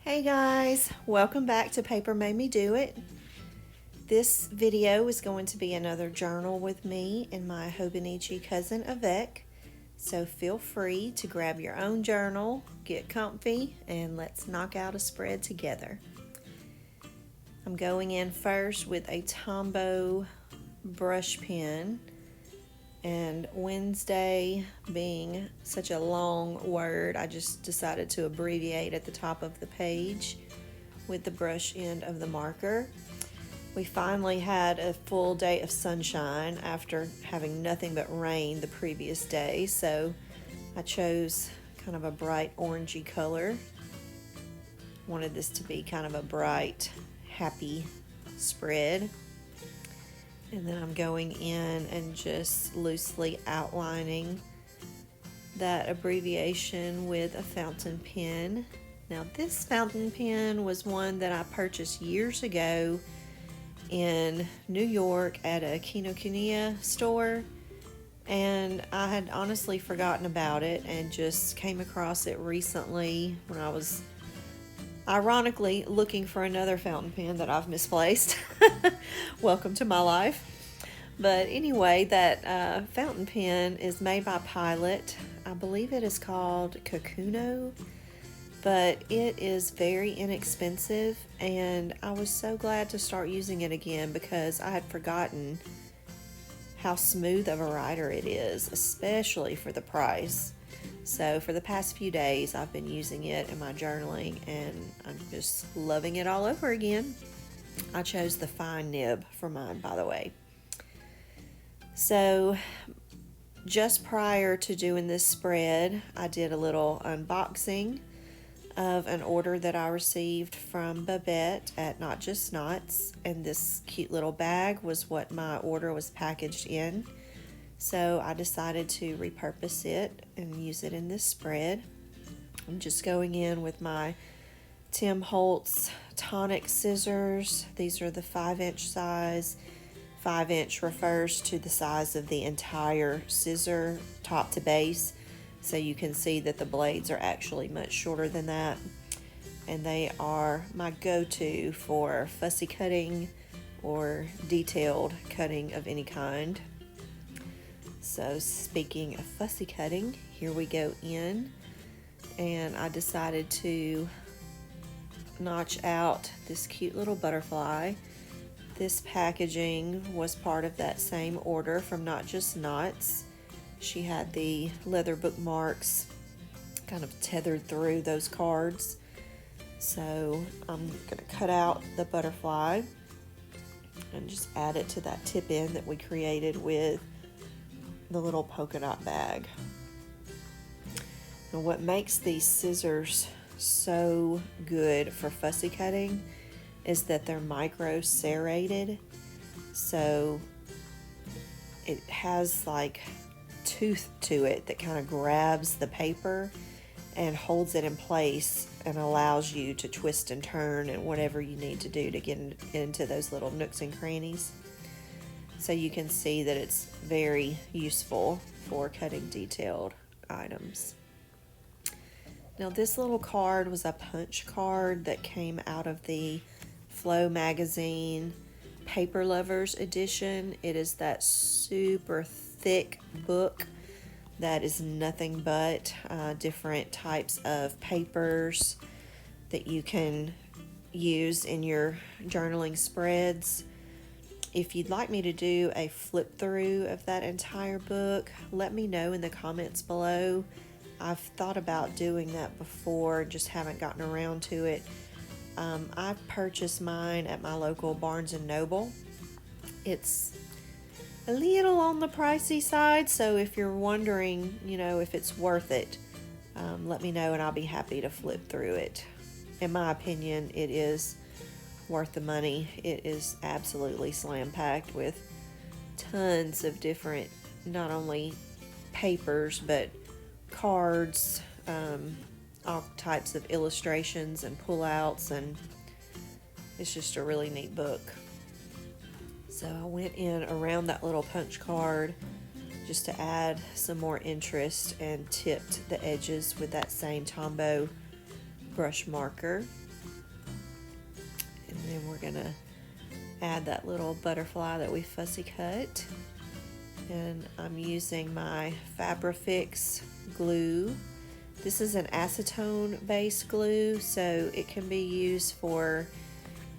Hey guys, welcome back to Paper Made Me Do It. This video is going to be another journal with me and my Hobonichi Cousin Avec. So feel free to grab your own journal, get comfy, and let's knock out a spread together. I'm going in first with a Tombow brush pen, and Wednesday being such a long word, I just decided to abbreviate at the top of the page with the brush end of the marker. We finally had a full day of sunshine after having nothing but rain the previous day, so I chose kind of a bright orangey color. Wanted this to be kind of a bright, happy spread. And then I'm going in and just loosely outlining that abbreviation with a fountain pen. Now this fountain pen was one that I purchased years ago in New York at a Kinokuniya store, and I had honestly forgotten about it and just came across it recently when I was ironically looking for another fountain pen that I've misplaced. Welcome to my life. But anyway, that fountain pen is made by Pilot. I believe it is called Kakuno, but it is very inexpensive, and I was so glad to start using it again because I had forgotten how smooth of a writer it is, especially for the price. So for the past few days, I've been using it in my journaling, and I'm just loving it all over again. I chose the fine nib for mine, by the way. So just prior to doing this spread, I did a little unboxing of an order that I received from Babette at Not Just Knots, and this cute little bag was what my order was packaged in. So I decided to repurpose it and use it in this spread. I'm just going in with my Tim Holtz tonic scissors. These are the 5-inch size. 5-inch refers to the size of the entire scissor, top to base. So you can see that the blades are actually much shorter than that. And they are my go-to for fussy cutting or detailed cutting of any kind. So speaking of fussy cutting, here we go in, and I decided to notch out this cute little butterfly. This packaging was part of that same order from Not Just Knots. She had the leather bookmarks kind of tethered through those cards. So I'm going to cut out the butterfly and just add it to that tip end that we created with the little polka dot bag. And what makes these scissors so good for fussy cutting is that they're micro serrated, so it has like tooth to it that kind of grabs the paper and holds it in place and allows you to twist and turn and whatever you need to do to get into those little nooks and crannies. So you can see that it's very useful for cutting detailed items. Now this little card was a punch card that came out of the Flow magazine Paper Lovers edition. It is that super thick book that is nothing but different types of papers that you can use in your journaling spreads. If you'd like me to do a flip through of that entire book, let me know in the comments below. I've thought about doing that before, just haven't gotten around to it. I purchased mine at my local Barnes & Noble. It's a little on the pricey side, so if you're wondering, if it's worth it, let me know and I'll be happy to flip through it. In my opinion, it is worth the money. It is absolutely slam-packed with tons of different, not only papers, but cards, all types of illustrations and pullouts, and it's just a really neat book. So I went in around that little punch card just to add some more interest and tipped the edges with that same Tombow brush marker. And then we're gonna add that little butterfly that we fussy cut. And I'm using my Fabrifix glue. This is an acetone based glue, so it can be used for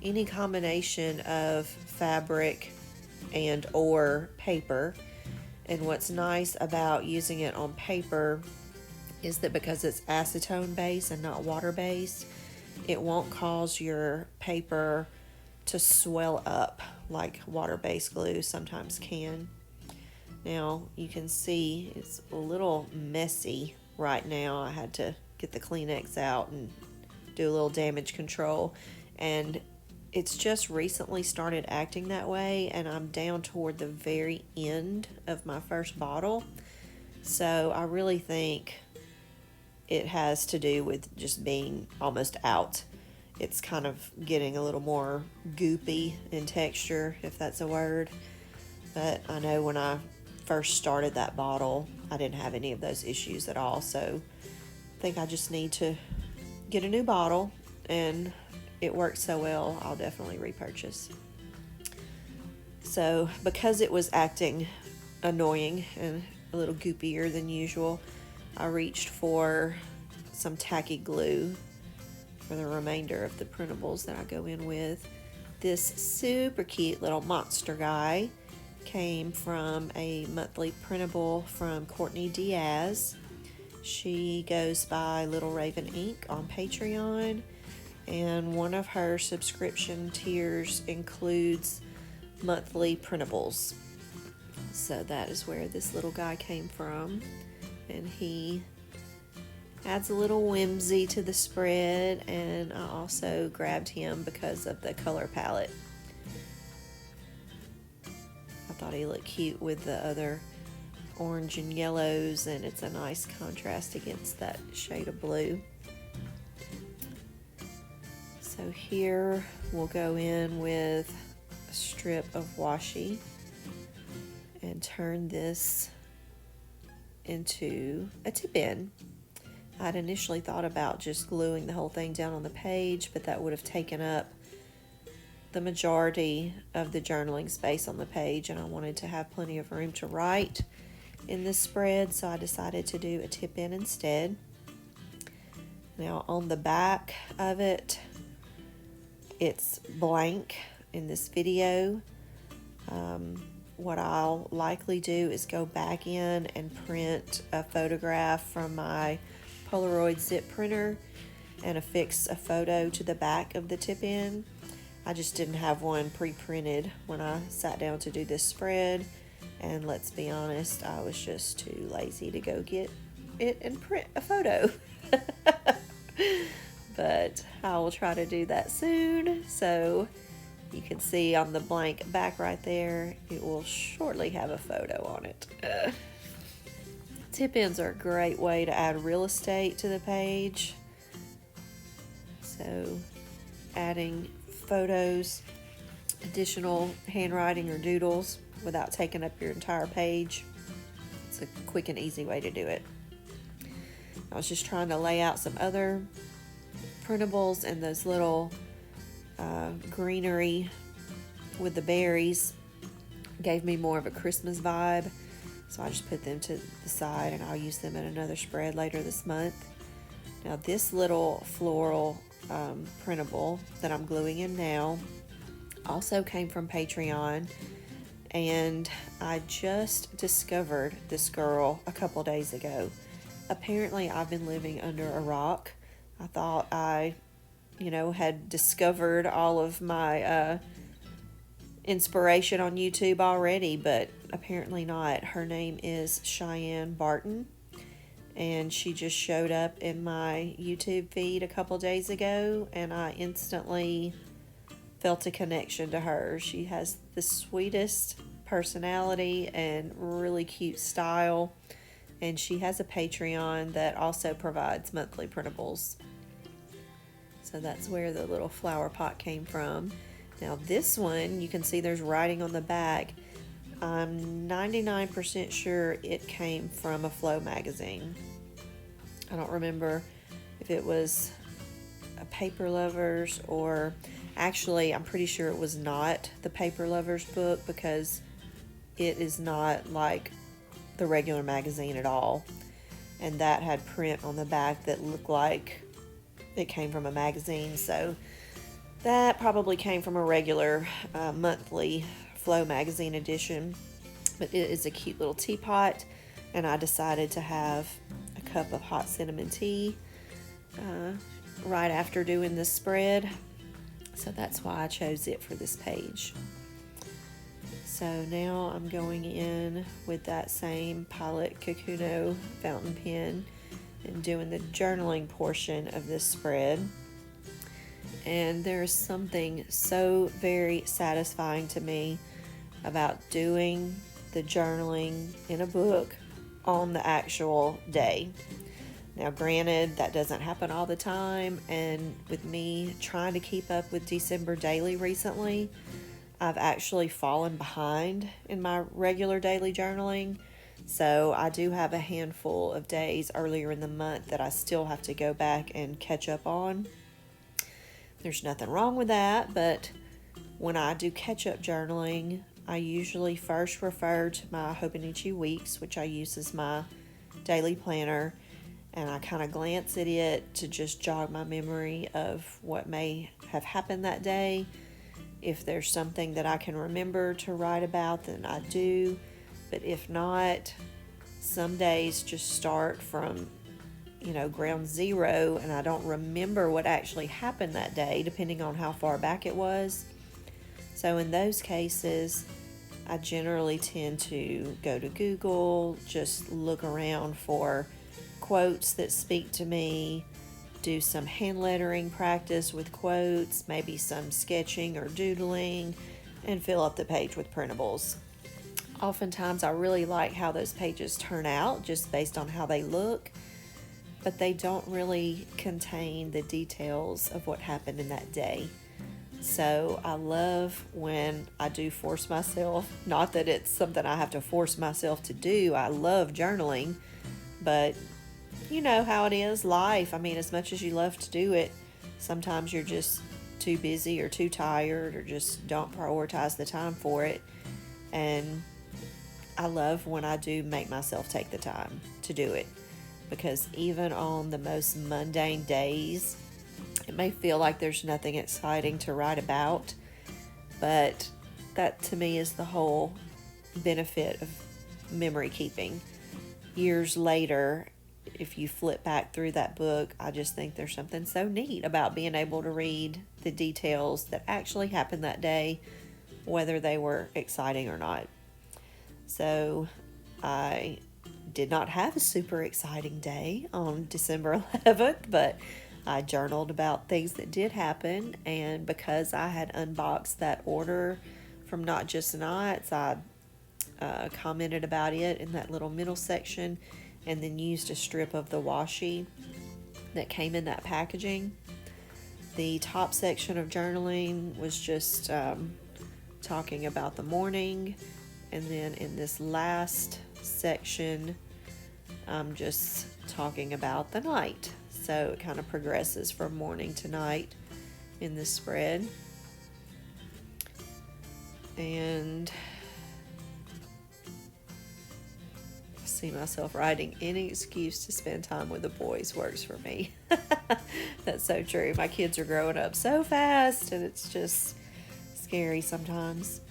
any combination of fabric and or paper. And what's nice about using it on paper is that because it's acetone based and not water based, it won't cause your paper to swell up like water based glue sometimes can. Now you can see it's a little messy right now. I had to get the Kleenex out and do a little damage control, and it's just recently started acting that way, and I'm down toward the very end of my first bottle. So I really think it has to do with just being almost out. It's kind of getting a little more goopy in texture, if that's a word. But I know when I first started that bottle, I didn't have any of those issues at all. So I think I just need to get a new bottle, and it worked so well, I'll definitely repurchase. So because it was acting annoying and a little goopier than usual, I reached for some tacky glue for the remainder of the printables that I go in with. This super cute little monster guy came from a monthly printable from Courtney Diaz. She goes by Little Raven Ink on Patreon, and one of her subscription tiers includes monthly printables. So that is where this little guy came from, and he adds a little whimsy to the spread, and I also grabbed him because of the color palette. I thought he looked cute with the other orange and yellows, and it's a nice contrast against that shade of blue. So here we'll go in with a strip of washi and turn this into a tip-in. I'd initially thought about just gluing the whole thing down on the page, but that would have taken up the majority of the journaling space on the page, and I wanted to have plenty of room to write in this spread, so I decided to do a tip-in instead. Now on the back of it, it's blank in this video. What I'll likely do is go back in and print a photograph from my Polaroid zip printer and affix a photo to the back of the tip-in. I just didn't have one pre-printed when I sat down to do this spread, and let's be honest, I was just too lazy to go get it and print a photo. But I will try to do that soon. So you can see on the blank back right there, it will shortly have a photo on it. Tip-ins are a great way to add real estate to the page. So adding photos, additional handwriting or doodles without taking up your entire page. It's a quick and easy way to do it. I was just trying to lay out some other printables, and those little greenery with the berries gave me more of a Christmas vibe, so I just put them to the side, and I'll use them in another spread later this month. Now this little floral printable that I'm gluing in now also came from Patreon, and I just discovered this girl a couple days ago. Apparently I've been living under a rock. I thought I, had discovered all of my inspiration on YouTube already, but apparently not. Her name is Cheyenne Barton, and she just showed up in my YouTube feed a couple days ago, and I instantly felt a connection to her. She has the sweetest personality and really cute style, and she has a Patreon that also provides monthly printables. So that's where the little flower pot came from. Now this one, you can see there's writing on the back. I'm 99% sure it came from a Flow magazine. I don't remember if it was a Paper Lovers, or actually I'm pretty sure it was not the Paper Lovers book, because it is not like the regular magazine at all. And that had print on the back that looked like it came from a magazine, so that probably came from a regular monthly Flow magazine edition. But it is a cute little teapot, and I decided to have a cup of hot cinnamon tea right after doing this spread, so that's why I chose it for this page. So now I'm going in with that same Pilot Kakuno fountain pen and doing the journaling portion of this spread. And there is something so very satisfying to me about doing the journaling in a book on the actual day. Now, granted, that doesn't happen all the time, and with me trying to keep up with December daily recently, I've actually fallen behind in my regular daily journaling. So I do have a handful of days earlier in the month that I still have to go back and catch up on. There's nothing wrong with that, but when I do catch-up journaling, I usually first refer to my Hobonichi weeks, which I use as my daily planner, and I kind of glance at it to just jog my memory of what may have happened that day. If there's something that I can remember to write about, then I do. But if not, some days just start from, ground zero, and I don't remember what actually happened that day, depending on how far back it was. So in those cases, I generally tend to go to Google, just look around for quotes that speak to me, do some hand lettering practice with quotes, maybe some sketching or doodling, and fill up the page with printables. Oftentimes I really like how those pages turn out just based on how they look, but they don't really contain the details of what happened in that day. So I love when I do force myself, not that it's something I have to force myself to do. I love journaling, but you know how it is, life. I mean, as much as you love to do it, sometimes you're just too busy or too tired or just don't prioritize the time for it. And I love when I do make myself take the time to do it, because even on the most mundane days, it may feel like there's nothing exciting to write about, but that to me is the whole benefit of memory keeping. Years later, if you flip back through that book, I just think there's something so neat about being able to read the details that actually happened that day, whether they were exciting or not. So I did not have a super exciting day on December 11th, but I journaled about things that did happen, and because I had unboxed that order from Not Just Knots, I commented about it in that little middle section, and then used a strip of the washi that came in that packaging. The top section of journaling was just talking about the morning, and then in this last section, I'm just talking about the night. So it kind of progresses from morning to night in this spread. And I see myself writing, any excuse to spend time with the boys works for me. That's so true. My kids are growing up so fast, and it's just scary sometimes.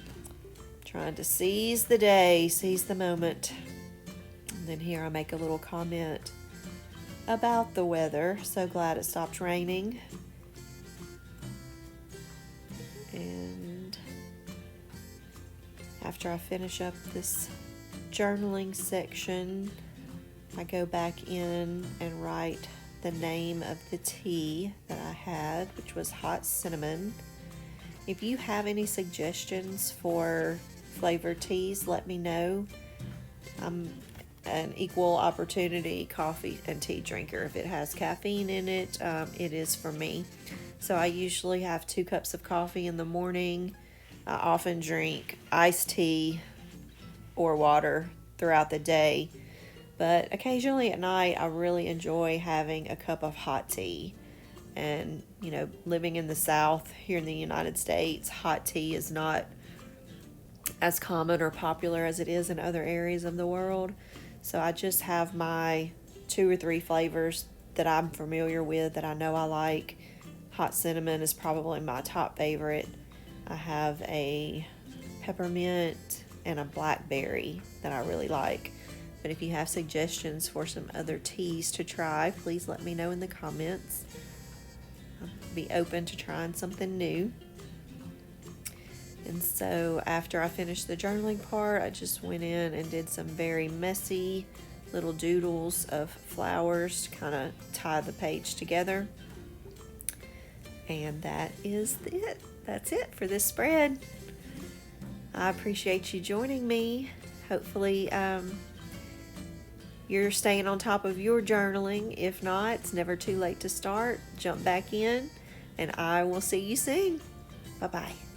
Trying to seize the day, seize the moment. And then here I make a little comment about the weather. So glad it stopped raining. And after I finish up this journaling section, I go back in and write the name of the tea that I had, which was hot cinnamon. If you have any suggestions for flavored teas, let me know. I'm an equal opportunity coffee and tea drinker. If it has caffeine in it, it is for me. So I usually have 2 cups of coffee in the morning. I often drink iced tea or water throughout the day, but occasionally at night I really enjoy having a cup of hot tea. And, you know, living in the South here in the United States, hot tea is not as common or popular as it is in other areas of the world. So I just have my 2 or 3 flavors that I'm familiar with that I know I like. Hot cinnamon is probably my top favorite. I have a peppermint and a blackberry that I really like. But if you have suggestions for some other teas to try, please let me know in the comments. I'll be open to trying something new. And so after I finished the journaling part, I just went in and did some very messy little doodles of flowers to kind of tie the page together. And that is it. That's it for this spread. I appreciate you joining me. Hopefully you're staying on top of your journaling. If not, it's never too late to start. Jump back in, and I will see you soon. Bye-bye.